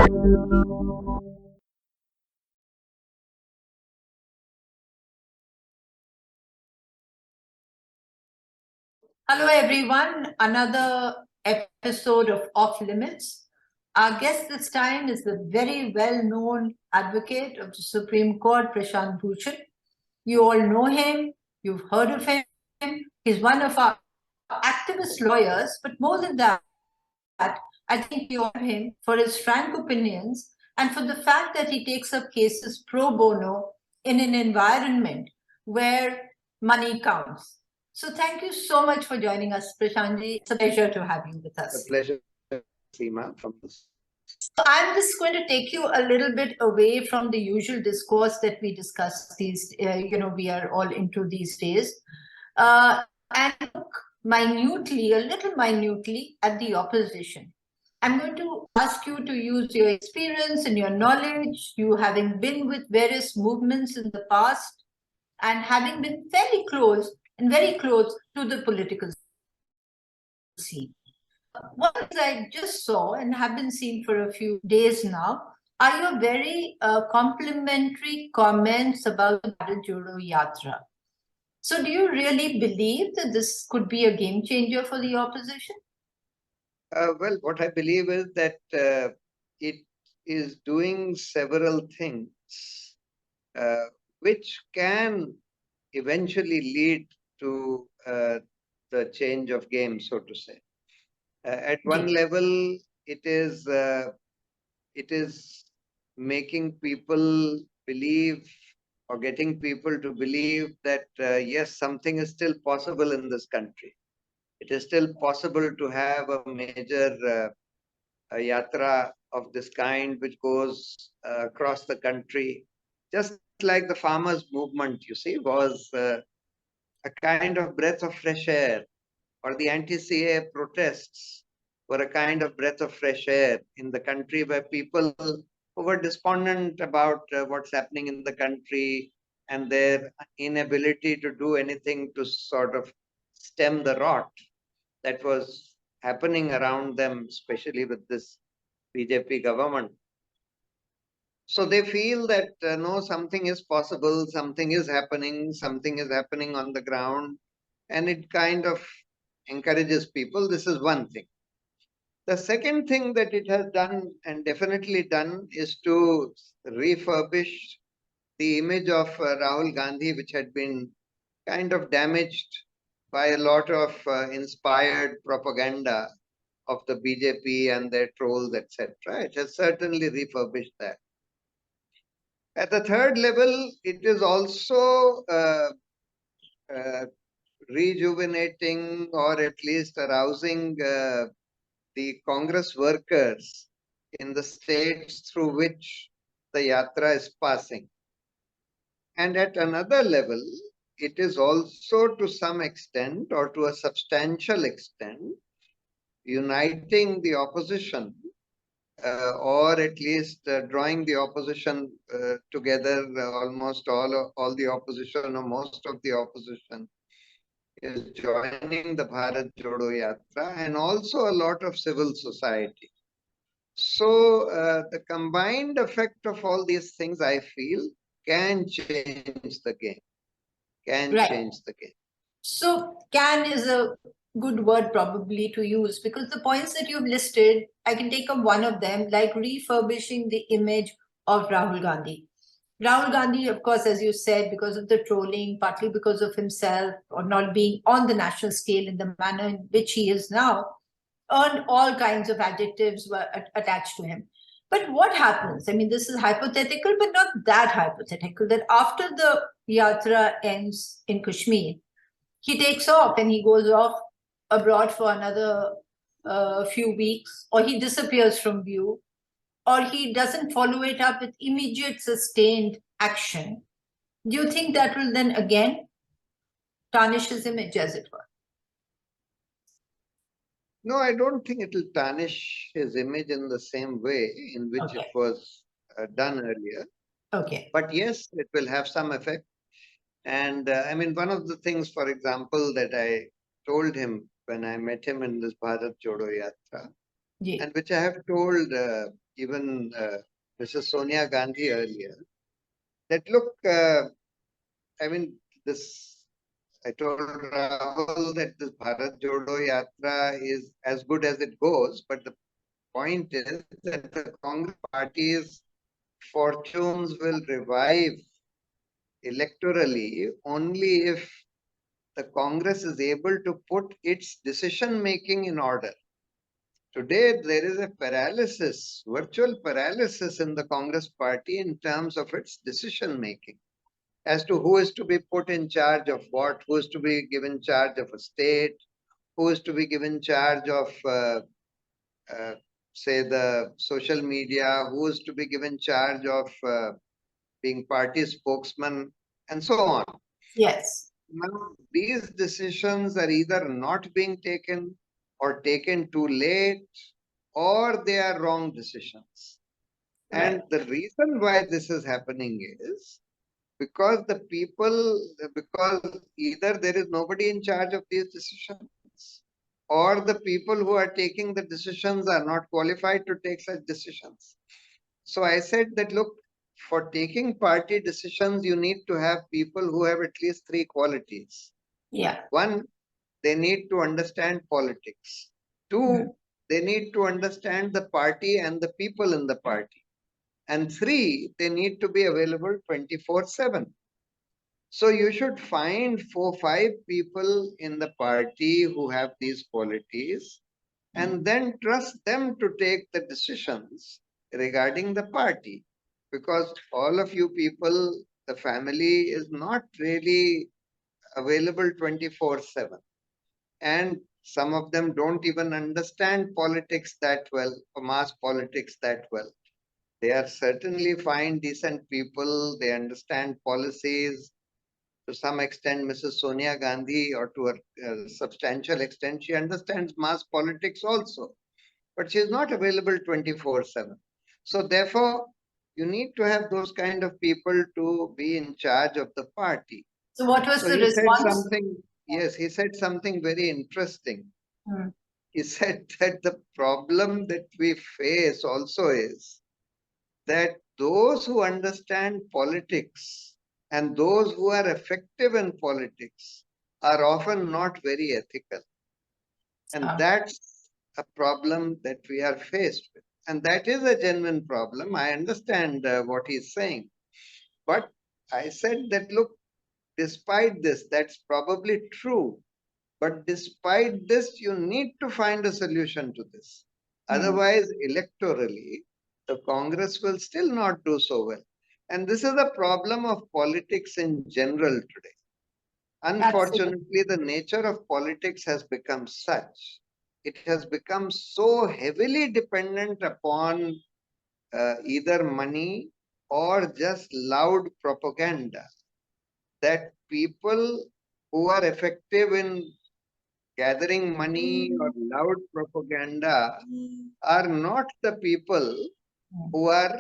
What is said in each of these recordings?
Hello, everyone. Another episode of Off Limits. Our guest this time is the very well-known advocate of the Supreme Court, Prashant Bhushan. You all know him. You've heard of him. He's one of our activist lawyers, but more than that, I think you honor him for his frank opinions and for the fact that he takes up cases pro bono in an environment where money counts. So thank you so much for joining us, Prashantji. It's a pleasure to have you with us. A pleasure, Seema, from this. So I'm just going to take you a little bit away from the usual discourse that we discuss these, we are all into these days, and look a little minutely at the opposition. I'm going to ask you to use your experience and your knowledge, you having been with various movements in the past and having been very close to the political scene. What I just saw and have been seeing for a few days now are your very complimentary comments about the Bharat Jodo yatra. So do you really believe that this could be a game changer for the opposition? Well, what I believe is that it is doing several things which can eventually lead to the change of game, so to say. At one level, it is making people believe or getting people to believe that yes, something is still possible in this country. It is still possible to have a major a yatra of this kind which goes across the country, just like the farmers' movement, you see, was a kind of breath of fresh air, or the anti-CAA protests were a kind of breath of fresh air in the country, where people who were despondent about what's happening in the country and their inability to do anything to sort of stem the rot that was happening around them, especially with this BJP government. So they feel that no, something is possible, something is happening on the ground, and it kind of encourages people. This is one thing. The second thing that it has done, and definitely done, is to refurbish the image of Rahul Gandhi, which had been kind of damaged by a lot of inspired propaganda of the BJP and their trolls, etc. It has certainly refurbished that. At the third level, it is also rejuvenating, or at least arousing the Congress workers in the states through which the yatra is passing. And at another level, it is also to some extent, or to a substantial extent, uniting the opposition, or at least drawing the opposition together. Almost all the opposition, or most of the opposition, is joining the Bharat Jodo Yatra, and also a lot of civil society. So the combined effect of all these things, I feel, can change the game. Change the game. So can is a good word probably to use, because the points that you've listed, I can take up one of them, like refurbishing the image of Rahul Gandhi. Rahul Gandhi, of course, as you said, because of the trolling, partly because of himself, or not being on the national scale in the manner in which he is now, earned all kinds of adjectives were attached to him. But what happens? I mean, this is hypothetical, but not that hypothetical, that after the yatra ends in Kashmir, he takes off and he goes off abroad for another few weeks, or he disappears from view, or he doesn't follow it up with immediate sustained action. Do you think that will then again tarnish his image, as it were? No, I don't think it will tarnish his image in the same way in which it was done earlier. Okay. But yes, it will have some effect. And I mean, one of the things, for example, that I told him when I met him in this Bharat Jodo Yatra, and which I have told even Mrs. Sonia Gandhi earlier, that look, I mean, this, I told Rahul that this Bharat Jodo Yatra is as good as it goes, but the point is that the Congress party's fortunes will revive electorally only if the Congress is able to put its decision making in order. Today, there is a paralysis, virtual paralysis in the Congress party in terms of its decision making as to who is to be put in charge of what, who is to be given charge of a state, who is to be given charge of, uh, say, the social media, who is to be given charge of being party spokesman, and so on. Yes. Now, these decisions are either not being taken or taken too late, or they are wrong decisions. Right. And the reason why this is happening is because the people, because either there is nobody in charge of these decisions, or the people who are taking the decisions are not qualified to take such decisions. So I said that, look, for taking party decisions, you need to have people who have at least three qualities. Yeah. One, they need to understand politics. Two, they need to understand the party and the people in the party. And three, they need to be available 24/7. So you should find 4, 5 people in the party who have these qualities and then trust them to take the decisions regarding the party. Because all of you people, the family is not really available 24/7. And some of them don't even understand politics that well, or mass politics that well. They are certainly fine, decent people. They understand policies. To some extent, Mrs. Sonia Gandhi, or to a substantial extent, she understands mass politics also. But she is not available 24/7. So therefore, you need to have those kind of people to be in charge of the party. So what was So the he said response? something, yes, he said something very interesting. Hmm. He said that the problem that we face also is that those who understand politics and those who are effective in politics are often not very ethical. And that's a problem that we are faced with. And that is a genuine problem. I understand what he's saying. But I said that, look, despite this, that's probably true. But despite this, you need to find a solution to this. Otherwise, electorally, the Congress will still not do so well. And this is a problem of politics in general today. Absolutely. Unfortunately, the nature of politics has become such. It has become so heavily dependent upon either money or just loud propaganda that people who are effective in gathering money or loud propaganda are not the people who are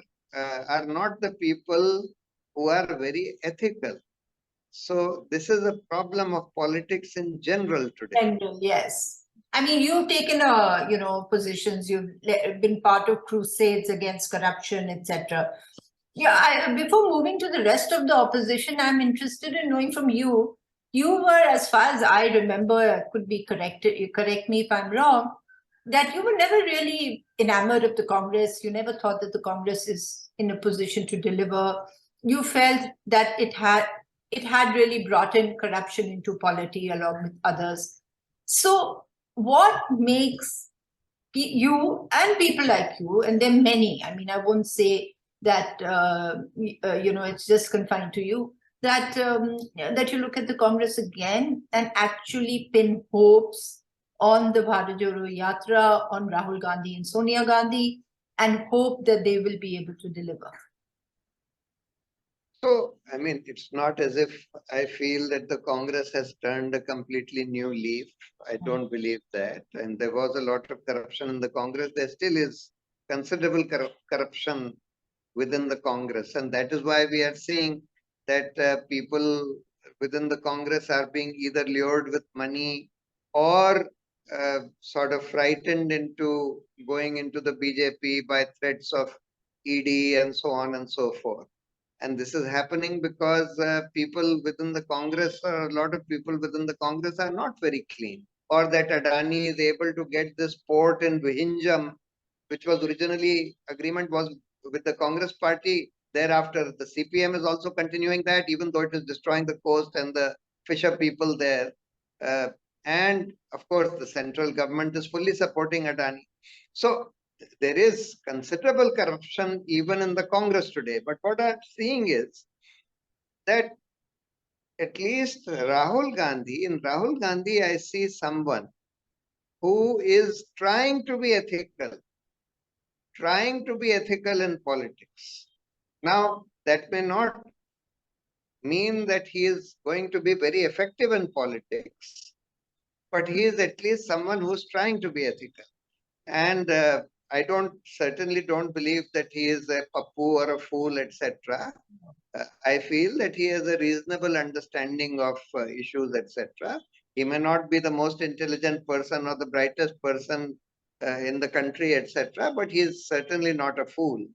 not the people who are very ethical. So this is a problem of politics in general today. General, yes. I mean, you've taken positions. You've been part of crusades against corruption, etc. Yeah. Before moving to the rest of the opposition, I'm interested in knowing from you. You were, as far as I remember, could be corrected. You correct me if I'm wrong. That you were never really enamored of the Congress. You never thought that the Congress is in a position to deliver. You felt that it had really brought in corruption into polity along with others. So, what makes you and people like you, and there are many, I mean, I won't say that, it's just confined to you, that you look at the Congress again and actually pin hopes on the Bharat Jodo Yatra, on Rahul Gandhi and Sonia Gandhi, and hope that they will be able to deliver? So, I mean, it's not as if I feel that the Congress has turned a completely new leaf. I don't believe that. And there was a lot of corruption in the Congress. There still is considerable corruption within the Congress. And that is why we are seeing that people within the Congress are being either lured with money or sort of frightened into going into the BJP by threats of ED and so on and so forth. And this is happening because people within the Congress, or a lot of people within the Congress, are not very clean. Or that Adani is able to get this port in Vizhinjam, which was originally agreement was with the Congress party. Thereafter, the CPM is also continuing that, even though it is destroying the coast and the fisher people there. Uh, and of course, the central government is fully supporting Adani. So there is considerable corruption even in the Congress today. But what I'm seeing is that at least in Rahul Gandhi, I see someone who is trying to be ethical in politics. Now, that may not mean that he is going to be very effective in politics, but he is at least someone who's trying to be ethical. And I certainly don't believe that he is a pappu or a fool, etc. I feel that he has a reasonable understanding of issues, etc. He may not be the most intelligent person or the brightest person in the country, etc., but he is certainly not a fool.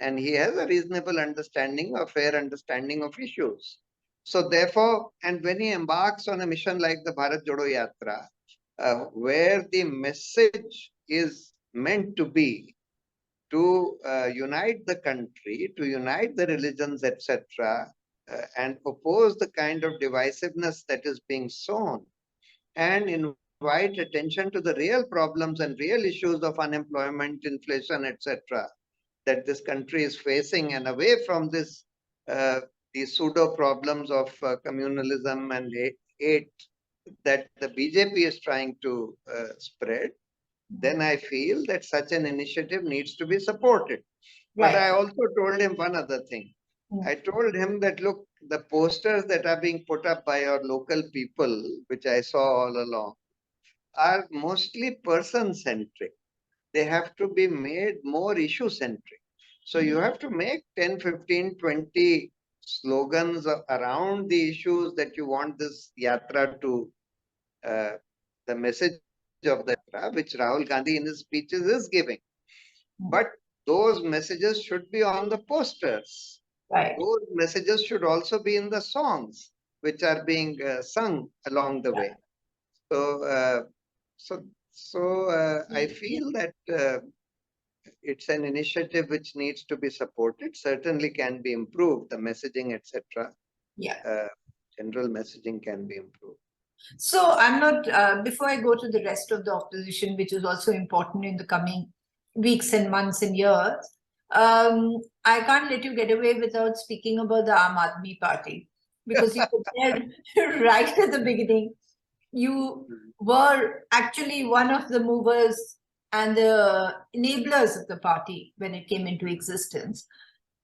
And he has a reasonable understanding, a fair understanding of issues. So therefore, and when he embarks on a mission like the Bharat Jodo Yatra, where the message is meant to be to unite the country, to unite the religions, etc., and oppose the kind of divisiveness that is being sown, and invite attention to the real problems and real issues of unemployment, inflation, etc., that this country is facing, and away from these pseudo problems of communalism and hate that the BJP is trying to spread, then I feel that such an initiative needs to be supported. But I also told him one other thing. I told him that, look, the posters that are being put up by our local people, which I saw all along, are mostly person-centric. They have to be made more issue-centric. So you have to make 10, 15, 20 slogans around the issues that you want this yatra to, the message of the yatra, which Rahul Gandhi in his speeches is giving. But those messages should be on the posters. Right. Those messages should also be in the songs which are being sung along the way. So, I feel that it's an initiative which needs to be supported. Certainly can be improved. The messaging, etc. Yeah. General messaging can be improved. So I'm not, before I go to the rest of the opposition, which is also important in the coming weeks and months and years, I can't let you get away without speaking about the Aam Aadmi Party, because you said right at the beginning, you were actually one of the movers and the enablers of the party when it came into existence.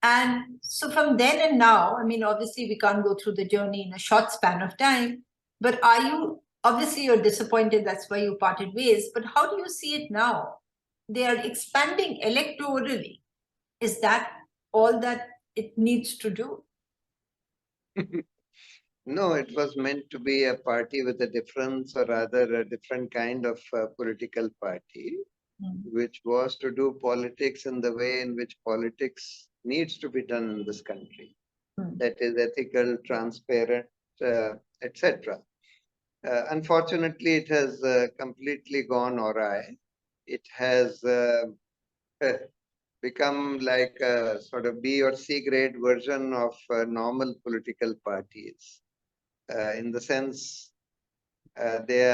And so from then and now, I mean, obviously we can't go through the journey in a short span of time, but are you, obviously you're disappointed, that's why you parted ways, but how do you see it now? They are expanding electorally. Is that all that it needs to do? No, it was meant to be a party with a difference, or rather a different kind of political party, which was to do politics in the way in which politics needs to be done in this country. That is ethical, transparent, etc. Unfortunately, it has completely gone awry. It has become like a sort of B or C grade version of normal political parties. In the sense, they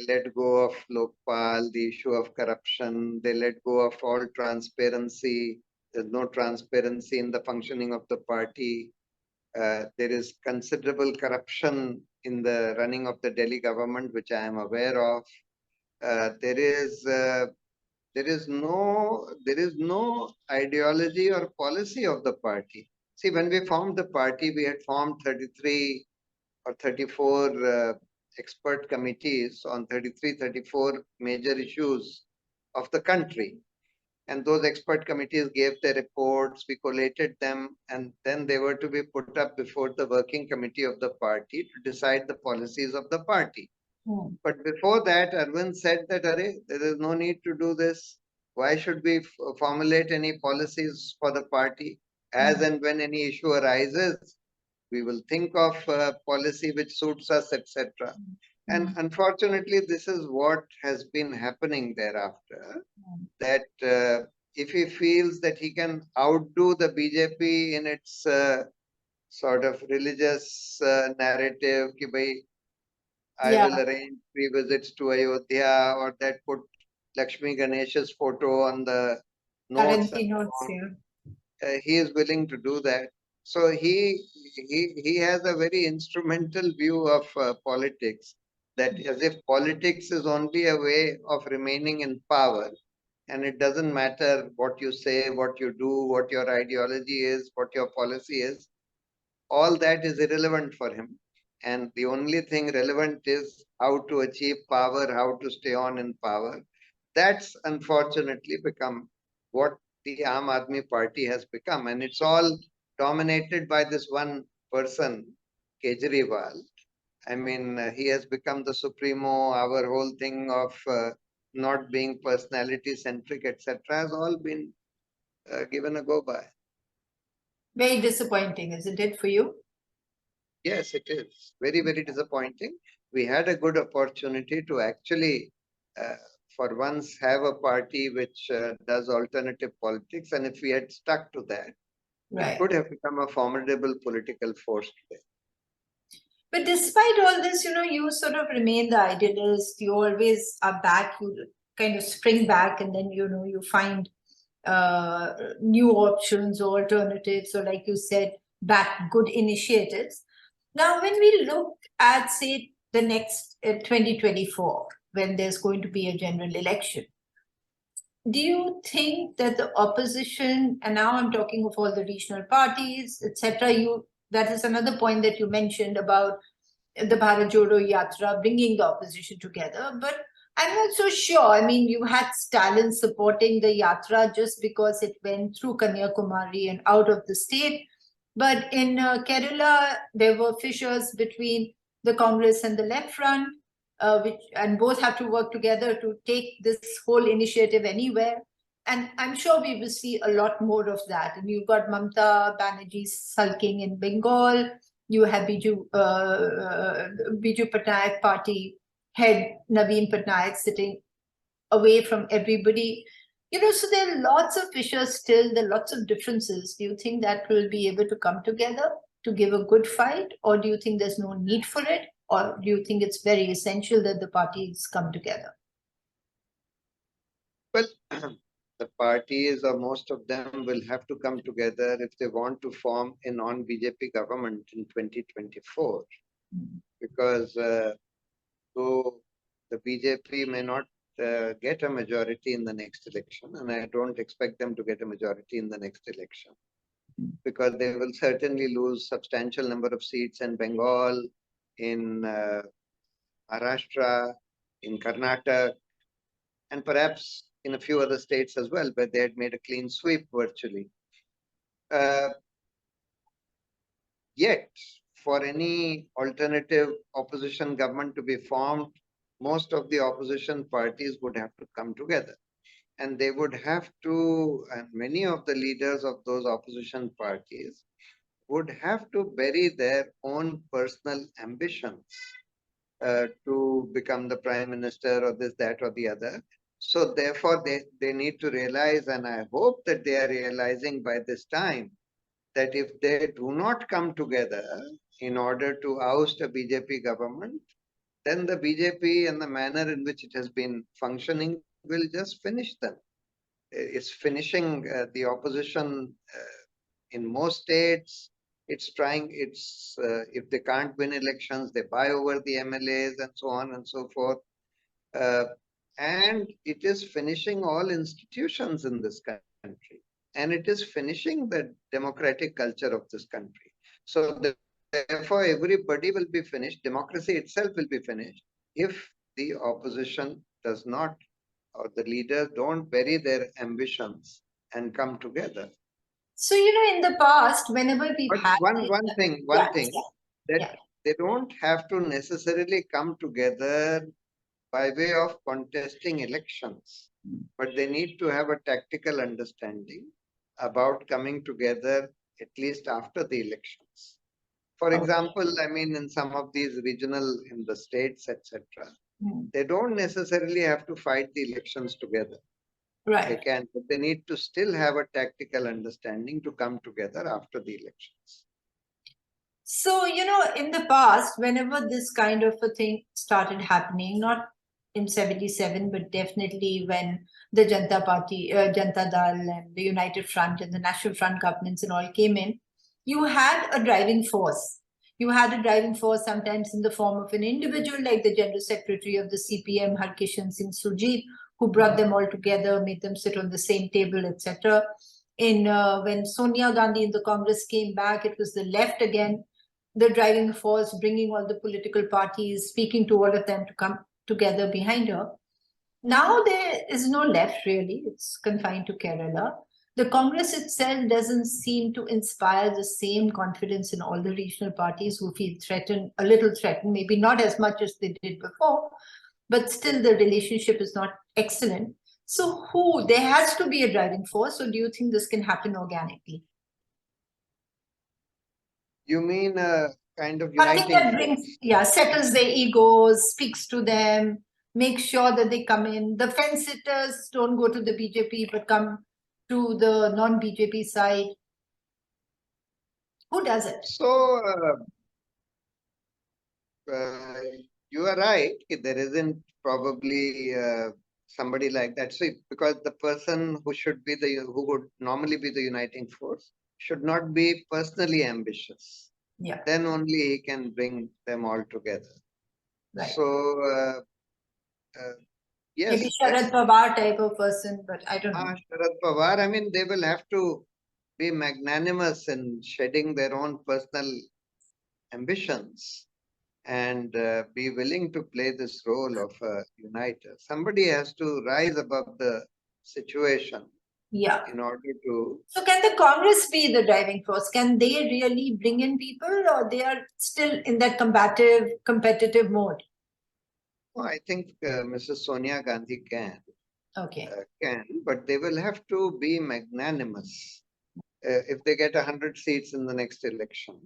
let go of Lokpal, the issue of corruption. They let go of all transparency. There's no transparency in the functioning of the party. There is considerable corruption in the running of the Delhi government, which I am aware of. There is no ideology or policy of the party. See, when we formed the party, we had formed 33 or 34 expert committees on 33, 34 major issues of the country. And those expert committees gave their reports, we collated them, and then they were to be put up before the working committee of the party to decide the policies of the party. But before that, Arvind said that, Arey, there is no need to do this. Why should we formulate any policies for the party? As and when any issue arises, we will think of a policy which suits us, etc. And unfortunately, this is what has been happening thereafter. That if he feels that he can outdo the BJP in its sort of religious narrative, ki bhai, I Yeah, will arrange 3 visits to Ayodhya, or that put Lakshmi Ganesha's photo on the notes and currency so notes on. here. He is willing to do that. So he has a very instrumental view of politics, that as if politics is only a way of remaining in power, and it doesn't matter what you say, what you do, what your ideology is, what your policy is. All that is irrelevant for him. And the only thing relevant is how to achieve power, how to stay on in power. That's unfortunately become what the Aam Aadmi Party has become. And it's all dominated by this one person, Kejriwal. I mean, he has become the supremo. Our whole thing of not being personality centric, etc., has all been given a go by. Very disappointing, isn't it, for you? Yes, it is. Very, very disappointing. We had a good opportunity to actually, uh, for once, have a party which does alternative politics. And if we had stuck to that, we Right. could have become a formidable political force today. But despite all this, you sort of remain the idealist. You always are back. You kind of spring back, and then you find new options or alternatives, or like you said, back good initiatives. Now, when we look at, say, the next 2024, when there's going to be a general election, do you think that the opposition, and now I'm talking of all the regional parties, etc., that is another point that you mentioned about the Bharat Jodo Yatra bringing the opposition together, but I'm not so sure. I mean, you had Stalin supporting the Yatra just because it went through Kanyakumari and out of the state. But in Kerala, there were fissures between the Congress and the left front, and both have to work together to take this whole initiative anywhere. And I'm sure we will see a lot more of that. And you've got Mamata Banerjee sulking in Bengal. You have Biju Patnaik party head Naveen Patnaik sitting away from everybody. So there are lots of fissures still, there are lots of differences. Do you think that will be able to come together to give a good fight, or do you think there's no need for it, or do you think it's very essential that the parties come together? Well, the parties or most of them will have to come together if they want to form a non-BJP government in 2024. Because though the BJP may not get a majority in the next election, and I don't expect them to get a majority in the next election, because they will certainly lose substantial number of seats in Bengal, in Maharashtra, in Karnataka, and perhaps in a few other states as well, where they had made a clean sweep virtually. Uh, Yet, for any alternative opposition government to be formed, most of the opposition parties would have to come together. And they would have to, and many of the leaders of those opposition parties would have to bury their own personal ambitions to become the prime minister or this, that, or the other. So therefore, they need to realize, and I hope that they are realizing by this time, that if they do not come together in order to oust a BJP government, then the BJP and the manner in which it has been functioning will just finish them. It's finishing the opposition in most states. It's trying, if they can't win elections, they buy over the MLAs and so on and so forth. And it is finishing all institutions in this country. And it is finishing the democratic culture of this country. So therefore, everybody will be finished. Democracy itself will be finished if the opposition does not, or the leaders don't bury their ambitions and come together. So, in the past, whenever we've But had one thing yeah, that yeah. they don't have to necessarily come together by way of contesting elections, but they need to have a tactical understanding about coming together at least after the elections. For Okay. example, I mean, in some of these regional, in the states, etc., Hmm. they don't necessarily have to fight the elections together. They Right. can, but they need to still have a tactical understanding to come together after the elections. So, in the past, whenever this kind of a thing started happening, not in 77, but definitely when the Janata Party, Janata Dal and the United Front and the National Front governments and all came in, you had a driving force. You had a driving force sometimes in the form of an individual like the General Secretary of the CPM, Harkishan Singh Surjeet, who brought them all together, made them sit on the same table, etc. When Sonia Gandhi in the Congress came back, it was the left again, the driving force, bringing all the political parties, speaking to all of them to come together behind her. Now there is no left really, it's confined to Kerala. The Congress itself doesn't seem to inspire the same confidence in all the regional parties who feel threatened, a little threatened, maybe not as much as they did before, but still the relationship is not excellent. So there has to be a driving force, or do you think this can happen organically? You mean a kind of Something uniting that brings, force? yeah, settles their egos, speaks to them, makes sure that they come in. The fence sitters don't go to the BJP, but come to the non-BJP side. Who does it? So, uh, you are right. There isn't probably somebody like that. So, because the person who would normally be the uniting force should not be personally ambitious. Yeah, Then only he can bring them all together. right. So, uh, Maybe yes, Sharad Pawar type of person, but I don't know. Sharad Pawar, I mean, they will have to be magnanimous in shedding their own personal ambitions and be willing to play this role of a uniter. Somebody has to rise above the situation Yeah. in order to. So can the Congress be the driving force? Can they really bring in people, or they are still in that competitive mode? Oh, I think Mrs. Sonia Gandhi Okay. but they will have to be magnanimous. If they get 100 seats in the next election,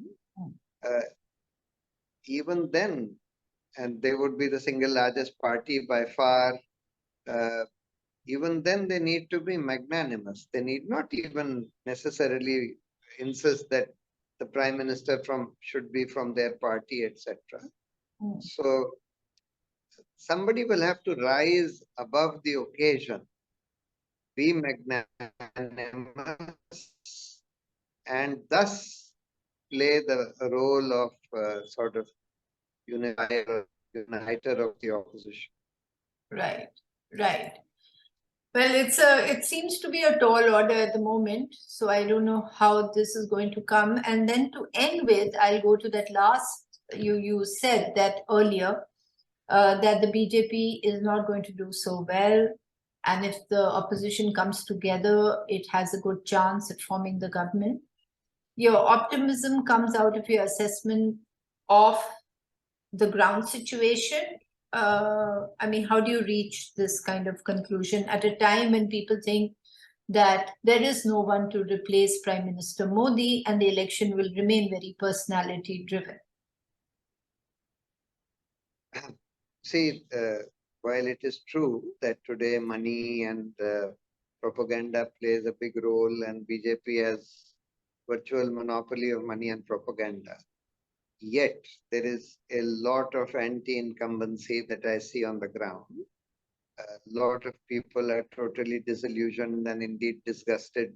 uh, even then, and they would be the single largest party by far. Uh, Even then, they need to be magnanimous. They need not even necessarily insist that the prime minister should be from their party, etc. Mm. So somebody will have to rise above the occasion, be magnanimous, and thus play the role of sort of uniter of the opposition. Right. Right. Well, it seems to be a tall order at the moment, so I don't know how this is going to come. And then to end with, I'll go to that last. You said that earlier that the BJP is not going to do so well, and if the opposition comes together, it has a good chance at forming the government. Your optimism comes out of your assessment of the ground situation. I mean, how do you reach this kind of conclusion at a time when people think that there is no one to replace Prime Minister Modi and the election will remain very personality driven? See, while it is true that today money and propaganda plays a big role and BJP has virtual monopoly of money and propaganda, yet there is a lot of anti-incumbency that I see on the ground. A lot of people are totally disillusioned and indeed disgusted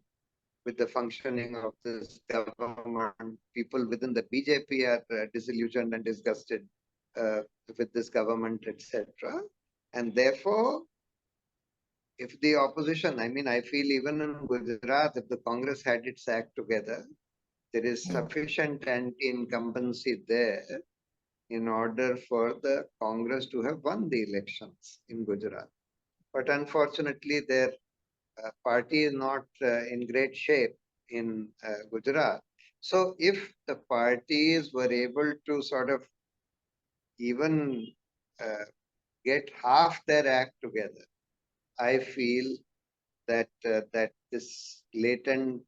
with the functioning of this government. People within the BJP are disillusioned and disgusted uh, with this government, etc. And therefore, if the opposition, I mean, I feel even in Gujarat, if the Congress had its act together, there is sufficient anti-incumbency there in order for the Congress to have won the elections in Gujarat. But unfortunately, their party is not in great shape in Gujarat. So if the parties were able to sort of even get half their act together, I feel that this latent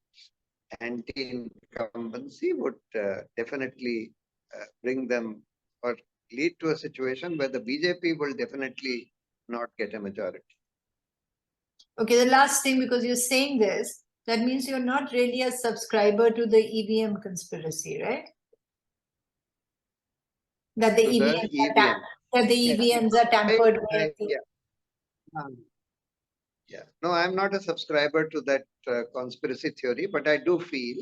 anti-incumbency would definitely bring them or lead to a situation where the BJP will definitely not get a majority. Okay, the last thing, because you're saying this, that means you're not really a subscriber to the EVM conspiracy, right? That the To the EVMs are EVM. that the Yeah, EVMs are tampered with. yeah. Yeah, no, I'm not a subscriber to that conspiracy theory, but I do feel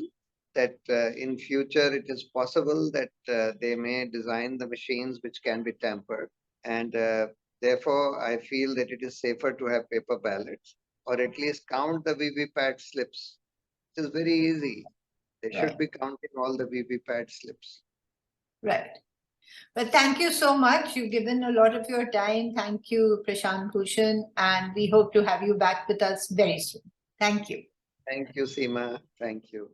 that in future it is possible that they may design the machines which can be tampered, and therefore I feel that it is safer to have paper ballots or at least count the VVPAT slips. It is very easy. They should Right, be counting all the VVPAT slips. right. But thank you so much. You've given a lot of your time. Thank you, Prashant Bhushan, and we hope to have you back with us very soon. Thank you. Thank you, Seema. Thank you.